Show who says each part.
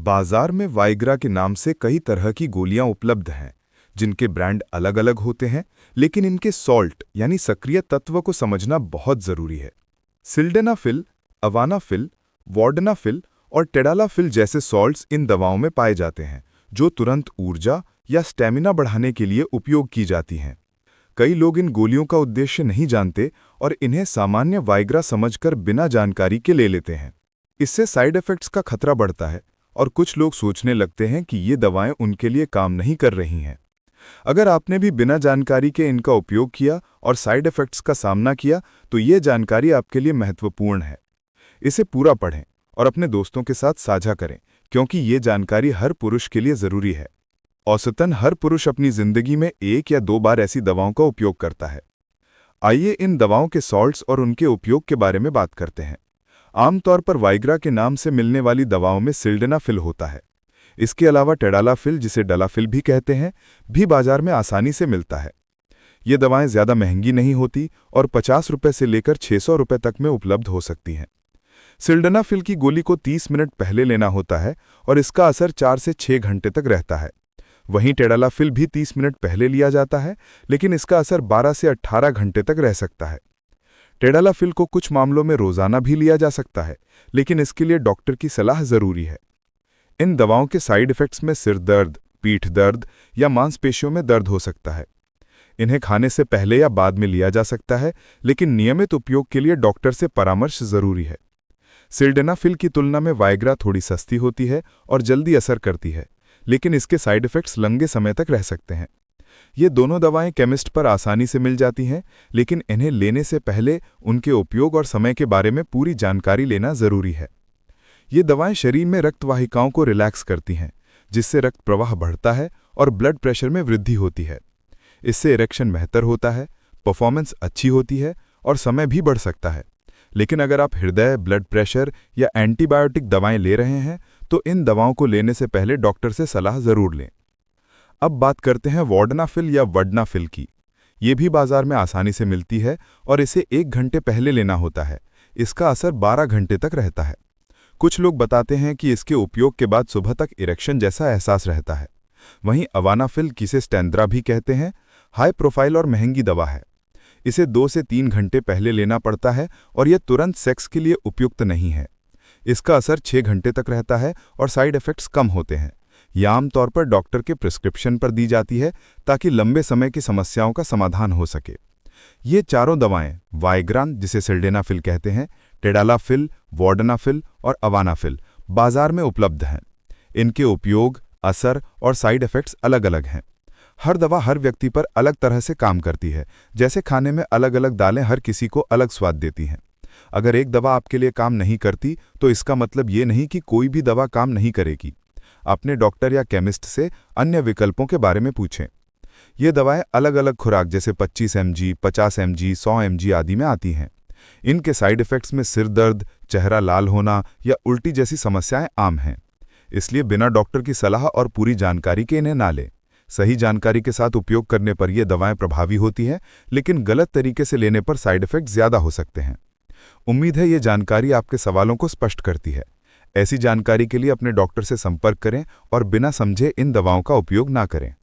Speaker 1: बाजार में वाइग्रा के नाम से कई तरह की गोलियां उपलब्ध हैं, जिनके ब्रांड अलग अलग होते हैं, लेकिन इनके सॉल्ट यानी सक्रिय तत्व को समझना बहुत जरूरी है। सिल्डेनाफिल, अवानाफिल, वार्डनाफिल और टेडालाफिल जैसे सॉल्ट्स इन दवाओं में पाए जाते हैं, जो तुरंत ऊर्जा या स्टेमिना बढ़ाने के लिए उपयोग की जाती हैं। कई लोग इन गोलियों का उद्देश्य नहीं जानते और इन्हें सामान्य वाइग्रा समझकर बिना जानकारी के ले लेते हैं। इससे साइड इफेक्ट्स का खतरा बढ़ता है और कुछ लोग सोचने लगते हैं कि ये दवाएं उनके लिए काम नहीं कर रही हैं। अगर आपने भी बिना जानकारी के इनका उपयोग किया और साइड इफेक्ट्स का सामना किया, तो ये जानकारी आपके लिए महत्वपूर्ण है। इसे पूरा पढ़ें और अपने दोस्तों के साथ साझा करें, क्योंकि ये जानकारी हर पुरुष के लिए जरूरी है। औसतन हर पुरुष अपनी जिंदगी में 1 या 2 बार ऐसी दवाओं का उपयोग करता है। आइए इन दवाओं के सॉल्ट्स और उनके उपयोग के बारे में बात करते हैं। आमतौर पर वाइग्रा के नाम से मिलने वाली दवाओं में सिल्डेनाफिल होता है। इसके अलावा टेडालाफिल, जिसे डलाफिल भी कहते हैं, भी बाजार में आसानी से मिलता है। ये दवाएं ज़्यादा महंगी नहीं होती और 50 रुपये से लेकर 600 रुपये तक में उपलब्ध हो सकती हैं। सिल्डेनाफिल की गोली को 30 मिनट पहले लेना होता है और इसका असर 4 से 6 घंटे तक रहता है। वहीं टेडालाफिल भी 30 मिनट पहले लिया जाता है, लेकिन इसका असर 12 से 18 घंटे तक रह सकता है। टेडालाफिल को कुछ मामलों में रोजाना भी लिया जा सकता है, लेकिन इसके लिए डॉक्टर की सलाह जरूरी है। इन दवाओं के साइड इफेक्ट्स में सिर दर्द, पीठ दर्द या मांसपेशियों में दर्द हो सकता है। इन्हें खाने से पहले या बाद में लिया जा सकता है, लेकिन नियमित उपयोग के लिए डॉक्टर से परामर्श जरूरी है। सिल्डेनाफिल की तुलना में वाइग्रा थोड़ी सस्ती होती है और जल्दी असर करती है, लेकिन इसके साइड इफेक्ट्स लंबे समय तक रह सकते हैं। ये दोनों दवाएं केमिस्ट पर आसानी से मिल जाती हैं, लेकिन इन्हें लेने से पहले उनके उपयोग और समय के बारे में पूरी जानकारी लेना जरूरी है। ये दवाएं शरीर में रक्त वाहिकाओं को रिलैक्स करती हैं, जिससे रक्त प्रवाह बढ़ता है और ब्लड प्रेशर में वृद्धि होती है। इससे इरेक्शन बेहतर होता है, परफॉर्मेंस अच्छी होती है और समय भी बढ़ सकता है। लेकिन अगर आप हृदय, ब्लड प्रेशर या एंटीबायोटिक दवाएं ले रहे हैं, तो इन दवाओं को लेने से पहले डॉक्टर से सलाह जरूर लें। अब बात करते हैं वार्डनाफिल या वडनाफिल की। ये भी बाजार में आसानी से मिलती है और इसे 1 घंटे पहले लेना होता है। इसका असर 12 घंटे तक रहता है। कुछ लोग बताते हैं कि इसके उपयोग के बाद सुबह तक इरेक्शन जैसा एहसास रहता है। वहीं अवानाफिल, जिसे स्टेंद्रा भी कहते हैं, हाई प्रोफाइल और महंगी दवा है। इसे 2 से 3 घंटे पहले लेना पड़ता है और यह तुरंत सेक्स के लिए उपयुक्त नहीं है। इसका असर 6 घंटे तक रहता है और साइड इफेक्ट्स कम होते हैं। यह आमतौर पर डॉक्टर के प्रिस्क्रिप्शन पर दी जाती है, ताकि लंबे समय की समस्याओं का समाधान हो सके। ये चारों दवाएं वाइग्रा, जिसे सिल्डेनाफिल कहते हैं, टेडालाफिल, वार्डनाफिल और अवानाफिल बाजार में उपलब्ध हैं। इनके उपयोग, असर और साइड इफेक्ट्स अलग अलग हैं। हर दवा हर व्यक्ति पर अलग तरह से काम करती है। जैसे खाने में अलग अलग दालें हर किसी को अलग स्वाद देती हैं। अगर एक दवा आपके लिए काम नहीं करती, तो इसका मतलब ये नहीं कि कोई भी दवा काम नहीं करेगी। अपने डॉक्टर या केमिस्ट से अन्य विकल्पों के बारे में पूछें। ये दवाएं अलग अलग खुराक जैसे 25 mg, 50 mg, 100 mg आदि में आती हैं। इनके साइड इफेक्ट्स में सिर दर्द, चेहरा लाल होना या उल्टी जैसी समस्याएं आम हैं। इसलिए बिना डॉक्टर की सलाह और पूरी जानकारी के इन्हें ना लें। सही जानकारी के साथ उपयोग करने पर ये दवाएं प्रभावी होती हैं, लेकिन गलत तरीके से लेने पर साइड इफेक्ट ज्यादा हो सकते हैं। उम्मीद है ये जानकारी आपके सवालों को स्पष्ट करती है। ऐसी जानकारी के लिए अपने डॉक्टर से संपर्क करें और बिना समझे इन दवाओं का उपयोग ना करें।